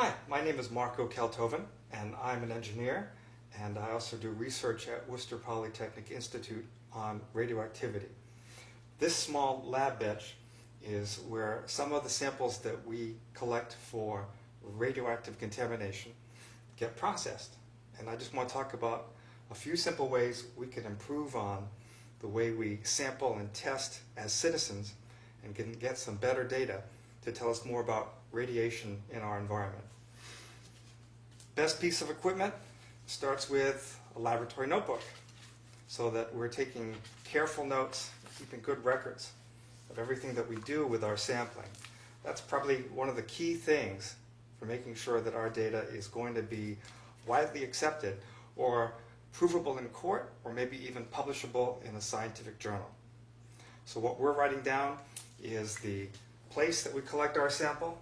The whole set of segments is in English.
Hi, my name is Marko Kaltofen, and I'm an engineer, and I also do research at Worcester Polytechnic Institute on radioactivity. This small lab bench is where some of the samples that we collect for radioactive contamination get processed. And I just want to talk about a few simple ways we can improve on the way we sample and test as citizens and can get some better data to tell us more about radiation in our environment. Best piece of equipment starts with a laboratory notebook so that we're taking careful notes, keeping good records of everything that we do with our sampling. That's probably one of the key things for making sure that our data is going to be widely accepted or provable in court or maybe even publishable in a scientific journal. So what we're writing down is the place that we collect our sample,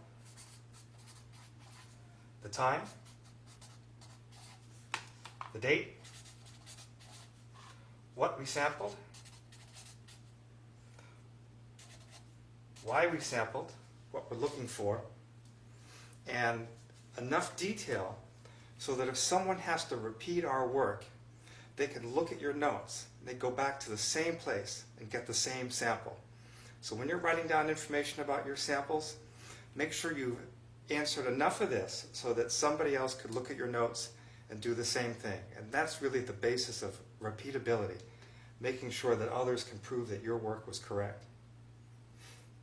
the time, the date, what we sampled, why we sampled, what we're looking for, and enough detail so that if someone has to repeat our work, they can look at your notes, they go back to the same place and get the same sample. So when you're writing down information about your samples, make sure you've answered enough of this so that somebody else could look at your notes and do the same thing. And that's really the basis of repeatability, making sure that others can prove that your work was correct.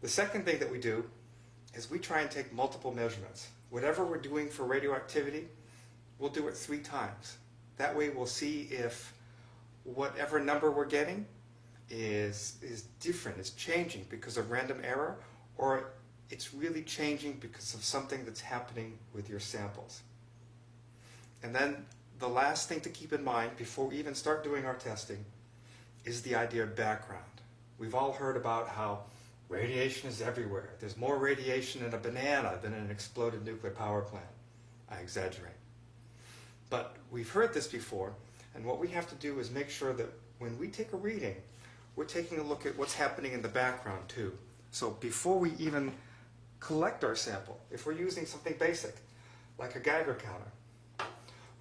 The second thing that we do is we try and take multiple measurements. Whatever we're doing for radioactivity, we'll do it 3 times. That way we'll see if whatever number we're getting is different, is changing because of random error, or it's really changing because of something that's happening with your samples. And then the last thing to keep in mind before we even start doing our testing is the idea of background. We've all heard about how radiation is everywhere. There's more radiation in a banana than in an exploded nuclear power plant. I exaggerate. But we've heard this before, and what we have to do is make sure that when we take a reading, we're taking a look at what's happening in the background too. So before we even collect our sample, if we're using something basic, like a Geiger counter,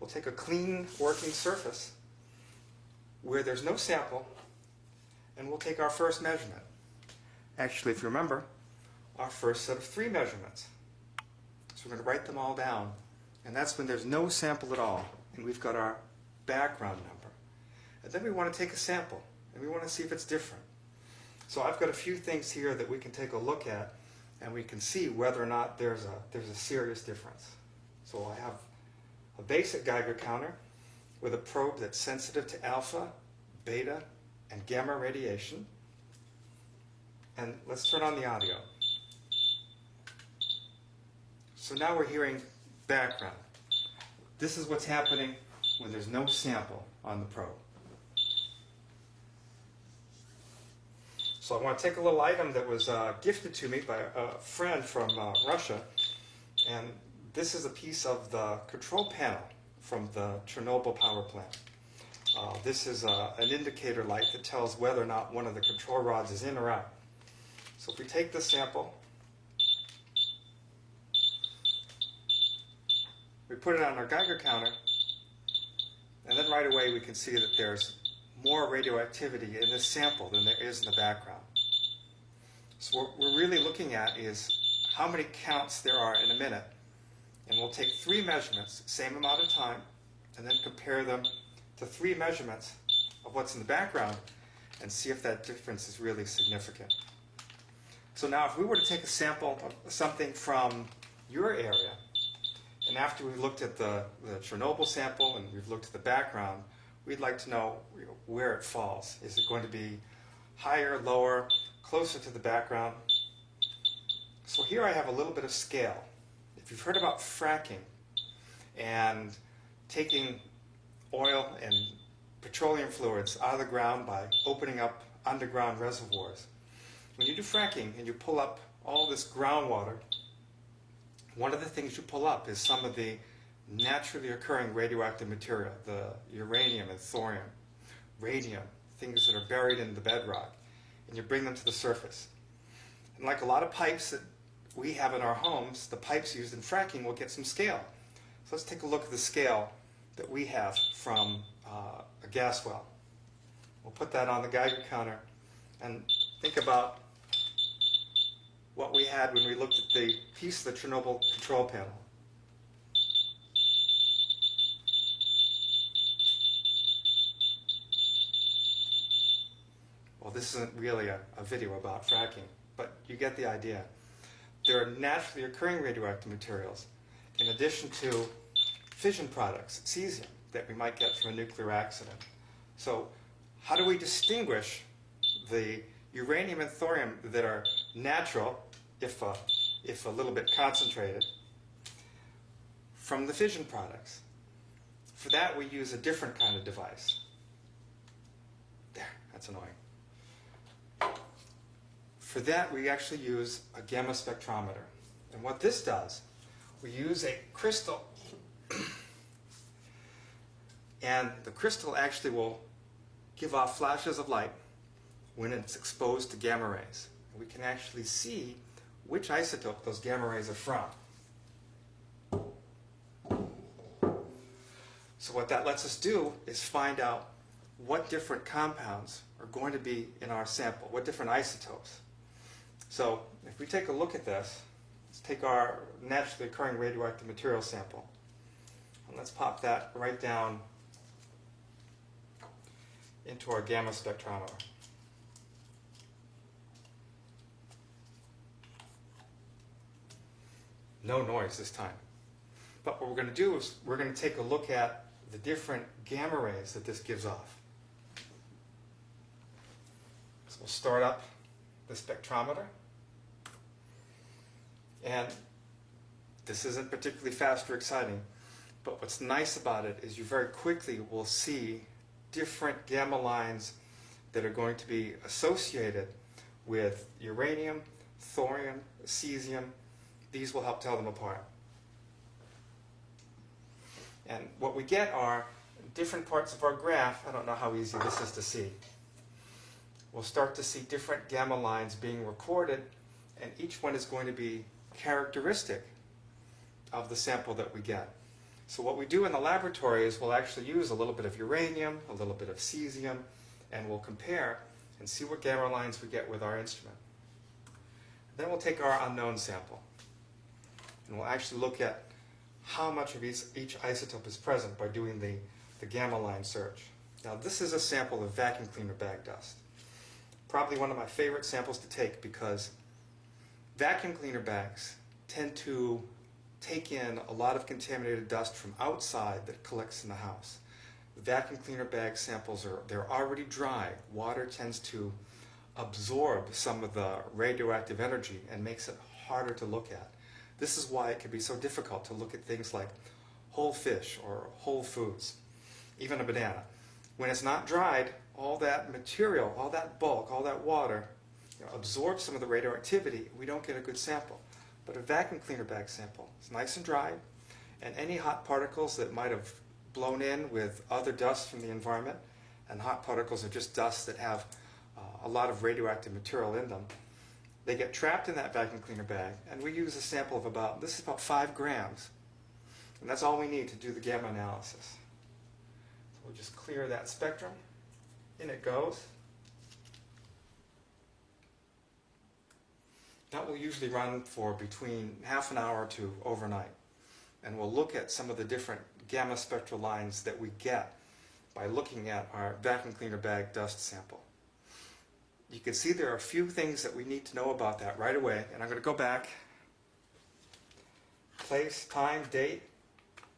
we'll take a clean working surface where there's no sample, and we'll take our first measurement. Actually, if you remember, our first set of 3 measurements. So we're going to write them all down, and that's when there's no sample at all, and we've got our background number. And then we want to take a sample, and we want to see if it's different. So I've got a few things here that we can take a look at, and we can see whether or not there's a serious difference. So I have a basic Geiger counter with a probe that's sensitive to alpha, beta, and gamma radiation. And let's turn on the audio. So now we're hearing background. This is what's happening when there's no sample on the probe. So I want to take a little item that was gifted to me by a friend from Russia, and this is a piece of the control panel from the Chernobyl power plant. This is an indicator light that tells whether or not one of the control rods is in or out. So if we take this sample, we put it on our Geiger counter, and then right away we can see that there's more radioactivity in this sample than there is in the background. So what we're really looking at is how many counts there are in a minute. And we'll take 3 measurements, same amount of time, and then compare them to 3 measurements of what's in the background and see if that difference is really significant. So now if we were to take a sample of something from your area, and after we've looked at the Chernobyl sample and we've looked at the background, we'd like to know where it falls. Is it going to be higher, lower, closer to the background? So here I have a little bit of scale. If you've heard about fracking and taking oil and petroleum fluids out of the ground by opening up underground reservoirs, when you do fracking and you pull up all this groundwater, one of the things you pull up is some of the naturally occurring radioactive material, the uranium and thorium, radium, things that are buried in the bedrock, and you bring them to the surface. And like a lot of pipes that we have in our homes, the pipes used in fracking, will get some scale. So let's take a look at the scale that we have from a gas well. We'll put that on the Geiger counter and think about what we had when we looked at the piece of the Chernobyl control panel. Well, this isn't really a video about fracking, but you get the idea. There are naturally occurring radioactive materials in addition to fission products, cesium, that we might get from a nuclear accident. So how do we distinguish the uranium and thorium that are natural, if a little bit concentrated, from the fission products? For that, we use a different kind of device. There, that's annoying. For that, we actually use a gamma spectrometer. And what this does, we use a crystal, and the crystal actually will give off flashes of light when it's exposed to gamma rays. And we can actually see which isotope those gamma rays are from. So what that lets us do is find out what different compounds are going to be in our sample, what different isotopes. So if we take a look at this, let's take our naturally occurring radioactive material sample, and let's pop that right down into our gamma spectrometer. No noise this time. But what we're going to do is we're going to take a look at the different gamma rays that this gives off. So we'll start up the spectrometer. And this isn't particularly fast or exciting, but what's nice about it is you very quickly will see different gamma lines that are going to be associated with uranium, thorium, cesium. These will help tell them apart. And what we get are different parts of our graph. I don't know how easy this is to see. We'll start to see different gamma lines being recorded, and each one is going to be characteristic of the sample that we get. So what we do in the laboratory is we'll actually use a little bit of uranium, a little bit of cesium, and we'll compare and see what gamma lines we get with our instrument. Then we'll take our unknown sample, and we'll actually look at how much of each isotope is present by doing the gamma line search. Now this is a sample of vacuum cleaner bag dust. Probably one of my favorite samples to take because vacuum cleaner bags tend to take in a lot of contaminated dust from outside that collects in the house. The vacuum cleaner bag samples they're already dry. Water tends to absorb some of the radioactive energy and makes it harder to look at. This is why it can be so difficult to look at things like whole fish or whole foods, even a banana. When it's not dried, all that material, all that bulk, all that water absorbs some of the radioactivity. We don't get a good sample. But a vacuum cleaner bag sample is nice and dry, and any hot particles that might have blown in with other dust from the environment, and hot particles are just dust that have a lot of radioactive material in them, they get trapped in that vacuum cleaner bag, and we use a sample of about 5 grams, and that's all we need to do the gamma analysis. So we'll just clear that spectrum. In it goes. That will usually run for between half an hour to overnight, and we'll look at some of the different gamma spectral lines that we get by looking at our vacuum cleaner bag dust sample. You can see there are a few things that we need to know about that right away, and I'm going to go back. Place, time, date,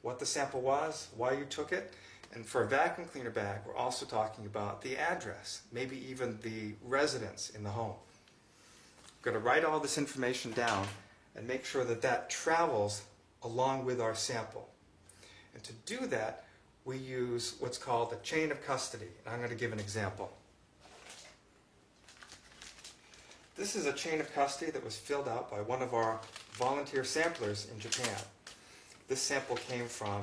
what the sample was, why you took it, and for a vacuum cleaner bag we're also talking about the address, maybe even the residence in the home. I'm going to write all this information down and make sure that that travels along with our sample. And to do that, we use what's called a chain of custody. And I'm going to give an example. This is a chain of custody that was filled out by one of our volunteer samplers in Japan. This sample came from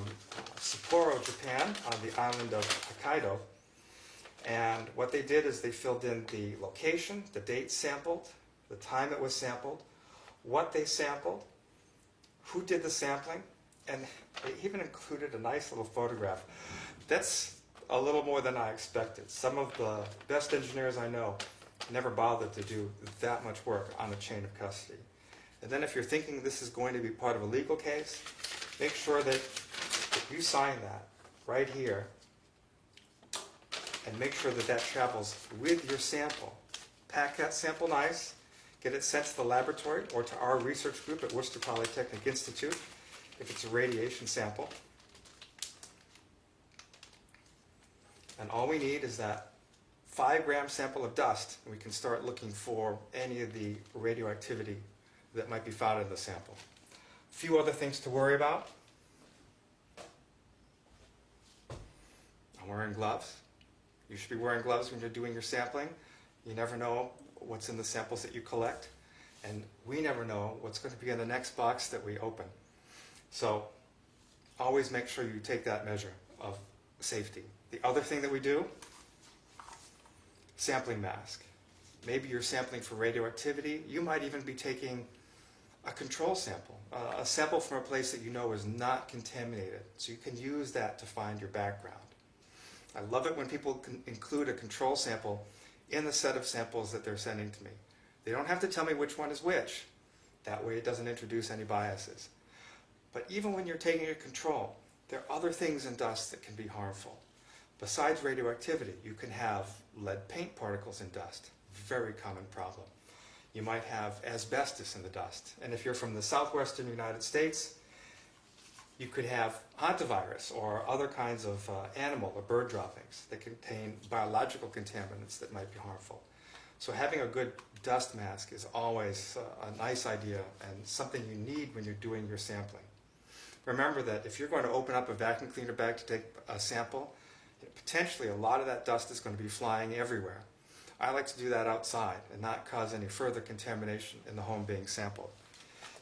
Sapporo, Japan, on the island of Hokkaido. And what they did is they filled in the location, the date sampled, the time it was sampled, what they sampled, who did the sampling, and they even included a nice little photograph. That's a little more than I expected. Some of the best engineers I know never bothered to do that much work on a chain of custody. And then if you're thinking this is going to be part of a legal case, make sure that you sign that right here, and make sure that that travels with your sample. Pack that sample nice, get it sent to the laboratory or to our research group at Worcester Polytechnic Institute if it's a radiation sample. And all we need is that 5-gram sample of dust, and we can start looking for any of the radioactivity that might be found in the sample. A few other things to worry about. I'm wearing gloves. You should be wearing gloves when you're doing your sampling. You never know what's in the samples that you collect, and we never know what's going to be in the next box that we open. So always make sure you take that measure of safety. The other thing that we do, sampling mask. Maybe you're sampling for radioactivity. You might even be taking a control sample, a sample from a place that you know is not contaminated, so you can use that to find your background. I love it when people can include a control sample in the set of samples that they're sending to me. They don't have to tell me which one is which. That way it doesn't introduce any biases. But even when you're taking a control, there are other things in dust that can be harmful. Besides radioactivity, you can have lead paint particles in dust. Very common problem. You might have asbestos in the dust. And if you're from the southwestern United States, you could have hantavirus or other kinds of animal or bird droppings that contain biological contaminants that might be harmful. So having a good dust mask is always a nice idea and something you need when you're doing your sampling. Remember that if you're going to open up a vacuum cleaner bag to take a sample, potentially a lot of that dust is going to be flying everywhere. I like to do that outside and not cause any further contamination in the home being sampled.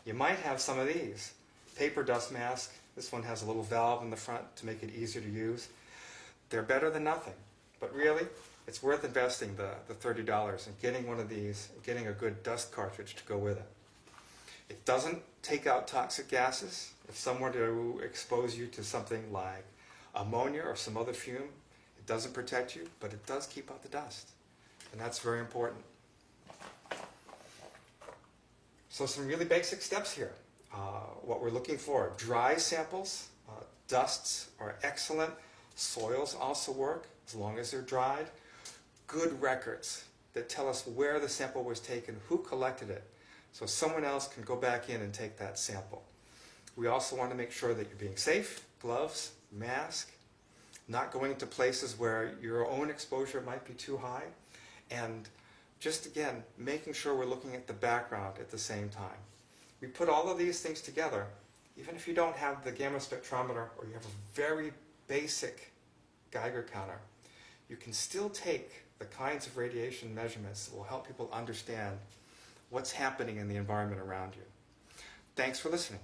You might have some of these. Paper dust mask. This one has a little valve in the front to make it easier to use. They're better than nothing, but really, it's worth investing the $30 and getting one of these, and getting a good dust cartridge to go with it. It doesn't take out toxic gases. If someone were to expose you to something like ammonia or some other fume, it doesn't protect you, but it does keep out the dust, and that's very important. So some really basic steps here. What we're looking for, dry samples, dusts are excellent, soils also work as long as they're dried, good records that tell us where the sample was taken, who collected it, so someone else can go back in and take that sample. We also want to make sure that you're being safe, gloves, mask, not going to places where your own exposure might be too high, and just again, making sure we're looking at the background at the same time. We put all of these things together, even if you don't have the gamma spectrometer or you have a very basic Geiger counter, you can still take the kinds of radiation measurements that will help people understand what's happening in the environment around you. Thanks for listening.